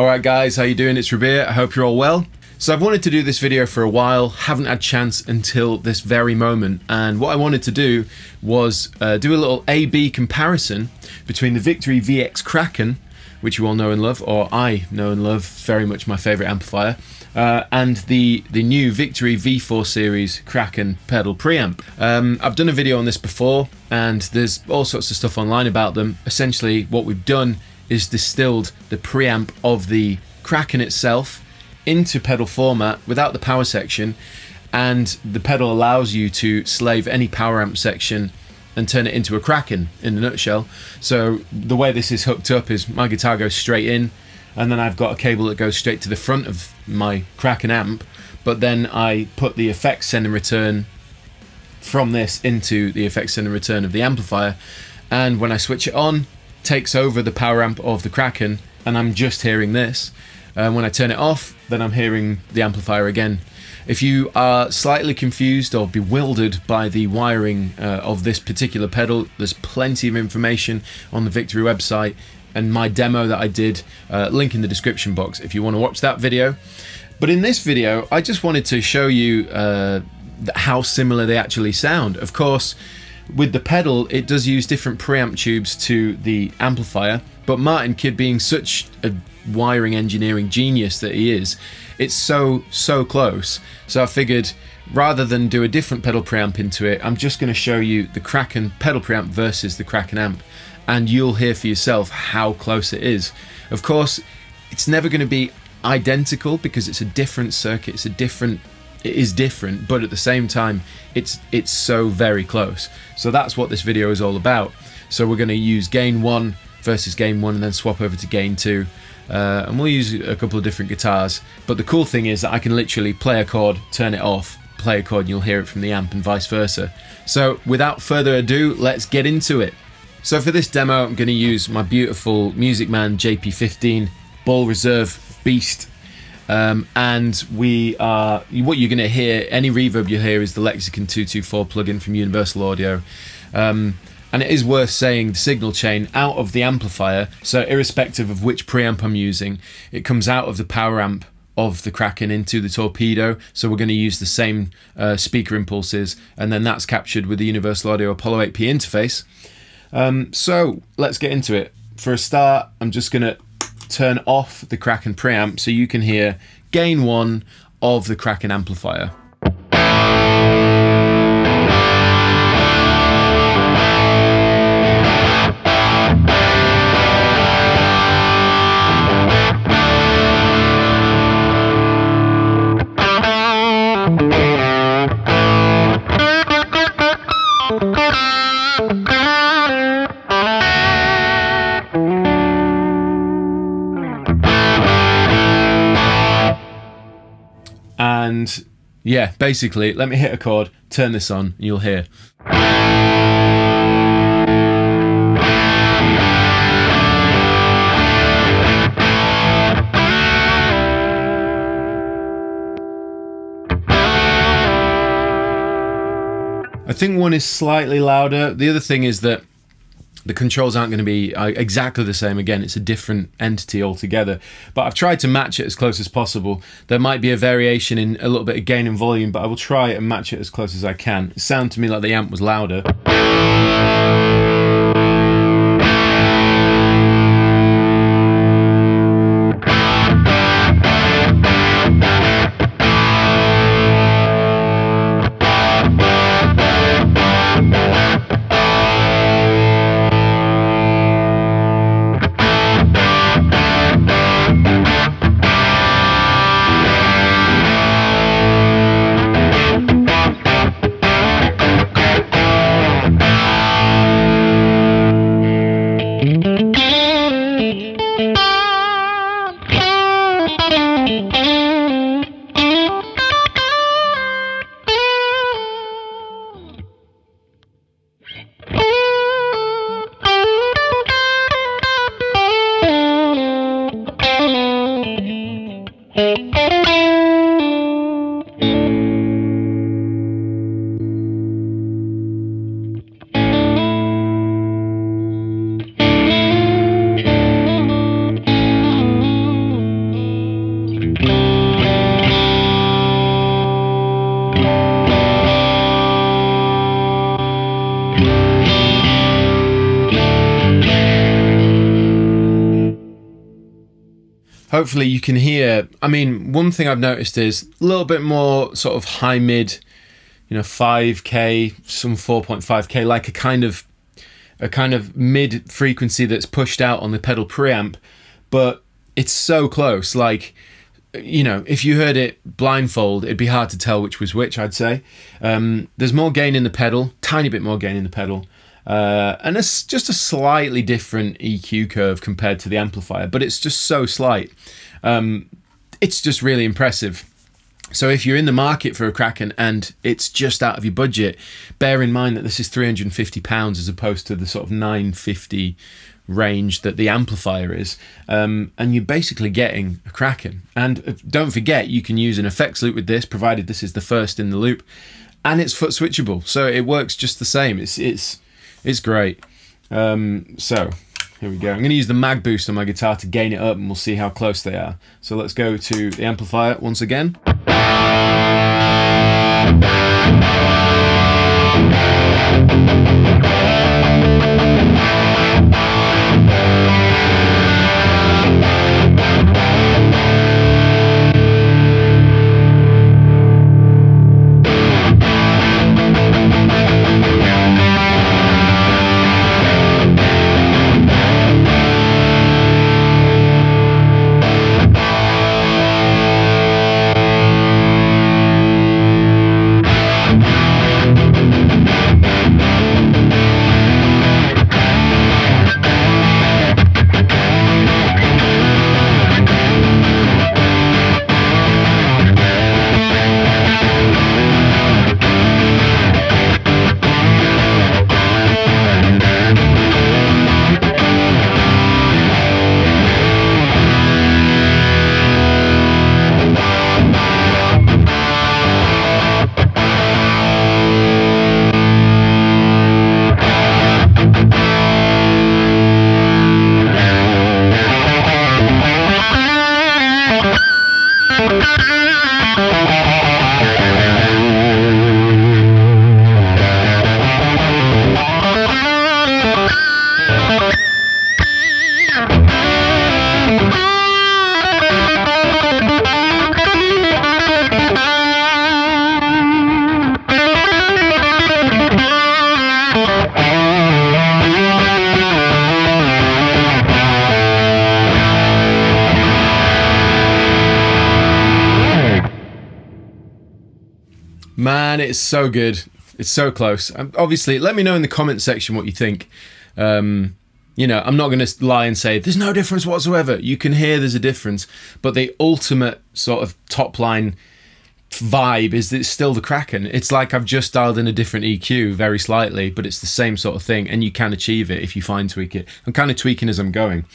Alright guys, how you doing? It's Rabea, I hope you're all well. So I've wanted to do this video for a while, haven't had a chance until this very moment, and what I wanted to do was do a little A-B comparison between the Victory VX Kraken, which you all know and love, or I know and love, very much my favourite amplifier, and the new Victory V4 series Kraken pedal preamp. I've done a video on this before, and there's all sorts of stuff online about them. Essentially what we've done is distilled the preamp of the Kraken itself into pedal format without the power section, and the pedal allows you to slave any power amp section and turn it into a Kraken in a nutshell. So the way this is hooked up is my guitar goes straight in, and then I've got a cable that goes straight to the front of my Kraken amp, but then I put the effects send and return from this into the effects send and return of the amplifier, and when I switch it on, takes over the power amp of the Kraken, and I'm just hearing this. When I turn it off, then I'm hearing the amplifier again. If you are slightly confused or bewildered by the wiring of this particular pedal, there's plenty of information on the Victory website and my demo that I did, link in the description box if you want to watch that video. But in this video, I just wanted to show you how similar they actually sound. Of course, with the pedal, it does use different preamp tubes to the amplifier, but Martin Kidd, being such a wiring engineering genius that he is, it's so close. So I figured, rather than do a different pedal preamp into it, I'm just going to show you the Kraken pedal preamp versus the Kraken amp, and you'll hear for yourself how close it is. Of course, it's never going to be identical because it's a different circuit, it is different, but at the same time, it's so very close. So that's what this video is all about. So we're going to use gain 1 versus gain 1 and then swap over to gain 2. And we'll use a couple of different guitars. But the cool thing is that I can literally play a chord, turn it off, play a chord, and you'll hear it from the amp and vice versa. So without further ado, let's get into it. So for this demo, I'm going to use my beautiful Music Man JP15 Ball Reserve Beast. And what you're going to hear, any reverb you hear, is the Lexicon 224 plugin from Universal Audio. And it is worth saying the signal chain out of the amplifier, so irrespective of which preamp I'm using, it comes out of the power amp of the Kraken into the torpedo, so we're going to use the same speaker impulses, and then that's captured with the Universal Audio Apollo 8P interface. So let's get into it. For a start, I'm just going to turn off the Kraken preamp so you can hear gain 1 of the Kraken amplifier. And yeah, basically, let me hit a chord, turn this on, and you'll hear. I think one is slightly louder. The other thing is that the controls aren't going to be exactly the same. Again, it's a different entity altogether, but I've tried to match it as close as possible. There might be a variation in a little bit of gain and volume, but I will try and match it as close as I can. It sounded to me like the amp was louder. hopefully you can hear. I mean, one thing I've noticed is a little bit more sort of high mid, you know, 5K, some 4.5K, like a kind of mid frequency that's pushed out on the pedal preamp, but it's so close. Like, you know, if you heard it blindfold, it'd be hard to tell which was which, I'd say. There's more gain in the pedal, tiny bit more gain in the pedal, and it's just a slightly different EQ curve compared to the amplifier, but it's just so slight. It's just really impressive. So if you're in the market for a Kraken and it's just out of your budget, bear in mind that this is £350 as opposed to the sort of £950 range that the amplifier is, and you're basically getting a Kraken. And don't forget, you can use an effects loop with this, provided this is the first in the loop, and it's foot switchable, so it works just the same. It's great. So here we go. I'm going to use the mag boost on my guitar to gain it up, and we'll see how close they are. So let's go to the amplifier once again. Man, it's so good. It's so close. Obviously, let me know in the comment section what you think. You know, I'm not going to lie and say there's no difference whatsoever. You can hear there's a difference, but the ultimate sort of top line vibe is that it's still the Kraken. It's like I've just dialed in a different EQ very slightly, but it's the same sort of thing, and you can achieve it if you fine tweak it. I'm kind of tweaking as I'm going.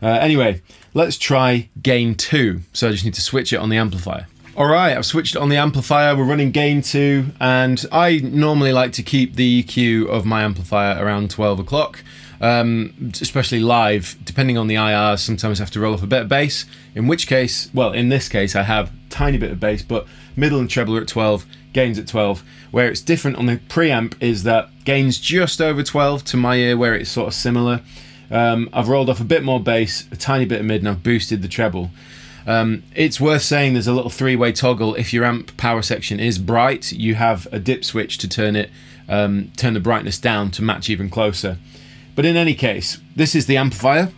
Anyway, let's try gain 2. So I just need to switch it on the amplifier. Alright, I've switched it on the amplifier, we're running gain 2, and I normally like to keep the EQ of my amplifier around 12 o'clock, especially live. Depending on the IR, sometimes I have to roll off a bit of bass, in which case, well, in this case I have a tiny bit of bass, but middle and treble are at 12, gain's at 12. Where it's different on the preamp is that gain's just over 12 to my ear, where it's sort of similar. I've rolled off a bit more bass, a tiny bit of mid, and I've boosted the treble. It's worth saying there's a little 3-way toggle. If your amp power section is bright, you have a dip switch to turn the brightness down to match even closer. But in any case, this is the amplifier.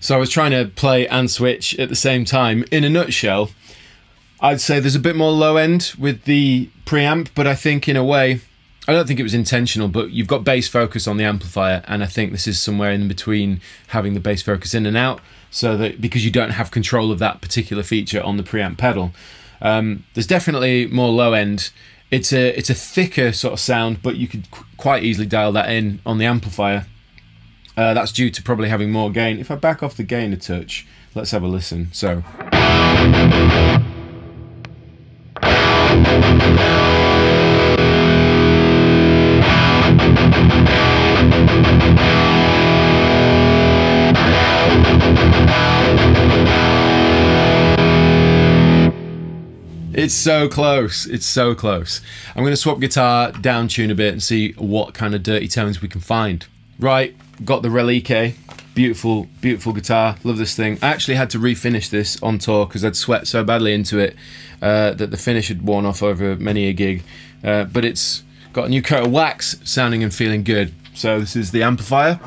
So I was trying to play and switch at the same time. In a nutshell, I'd say there's a bit more low end with the preamp, but I think in a way, I don't think it was intentional, but you've got bass focus on the amplifier, and I think this is somewhere in between having the bass focus in and out, so that because you don't have control of that particular feature on the preamp pedal. There's definitely more low end. It's a thicker sort of sound, but you could quite easily dial that in on the amplifier. That's due to probably having more gain. If I back off the gain a touch, let's have a listen. So. It's so close, it's so close. I'm going to swap guitar, down tune a bit and see what kind of dirty tones we can find. Right, got the Relique, beautiful, beautiful guitar, love this thing. I actually had to refinish this on tour because I'd sweat so badly into it that the finish had worn off over many a gig. But it's got a new coat of wax, sounding and feeling good. So this is the amplifier.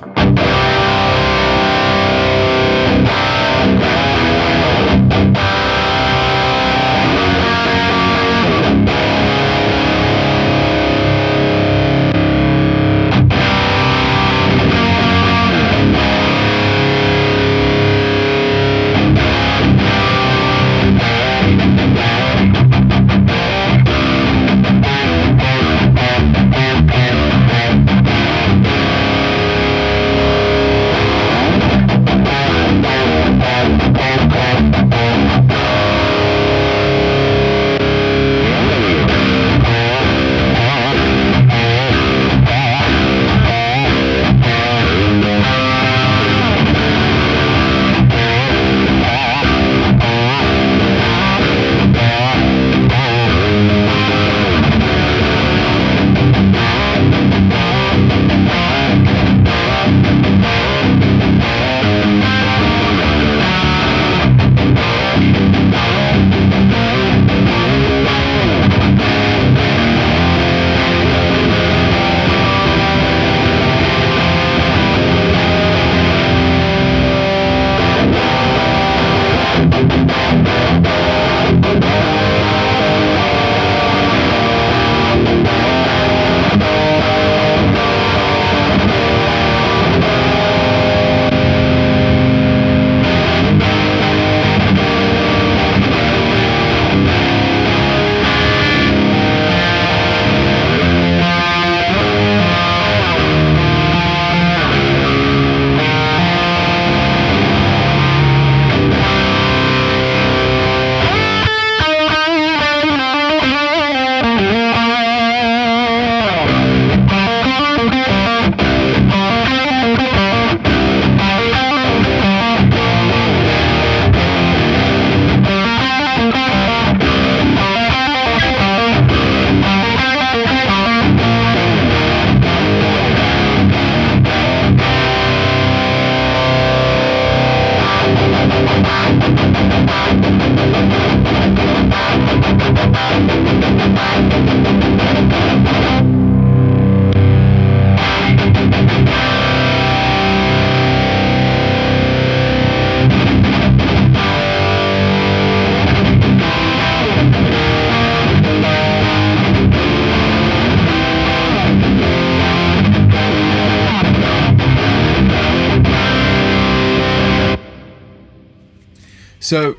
So,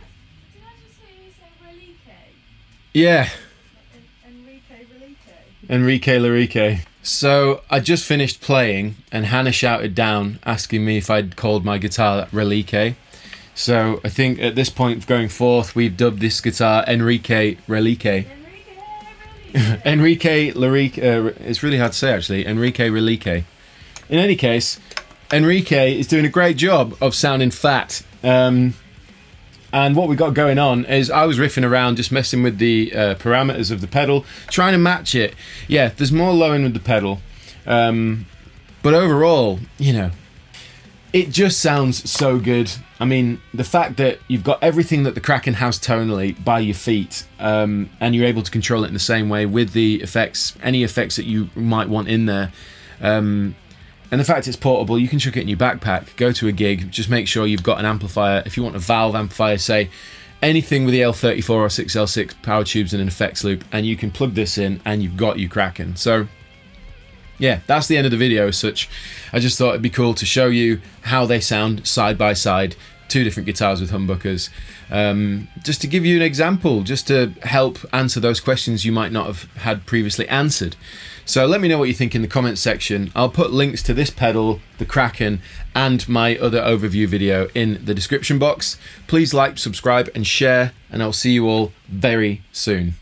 yeah, Enrique Larique. So I just finished playing and Hannah shouted down asking me if I'd called my guitar Relique. So I think at this point going forth we've dubbed this guitar Enrique Relique. Enrique Larique. It's really hard to say actually. Enrique Relique. In any case, Enrique is doing a great job of sounding fat. And what we got going on is I was riffing around, just messing with the parameters of the pedal, trying to match it. Yeah, there's more low end with the pedal. But overall, you know, it just sounds so good. I mean, the fact that you've got everything that the Kraken has tonally by your feet, and you're able to control it in the same way with the effects, any effects that you might want in there. And the fact it's portable, you can chuck it in your backpack, go to a gig, just make sure you've got an amplifier. If you want a valve amplifier, say anything with the L34 or 6L6 power tubes and an effects loop, and you can plug this in and you've got your Kraken. So yeah, that's the end of the video as such. I just thought it'd be cool to show you how they sound side by side, two different guitars with humbuckers, just to give you an example, just to help answer those questions you might not have had previously answered. So let me know what you think in the comments section. I'll put links to this pedal, the Kraken, and my other overview video in the description box. Please like, subscribe, and share, and I'll see you all very soon.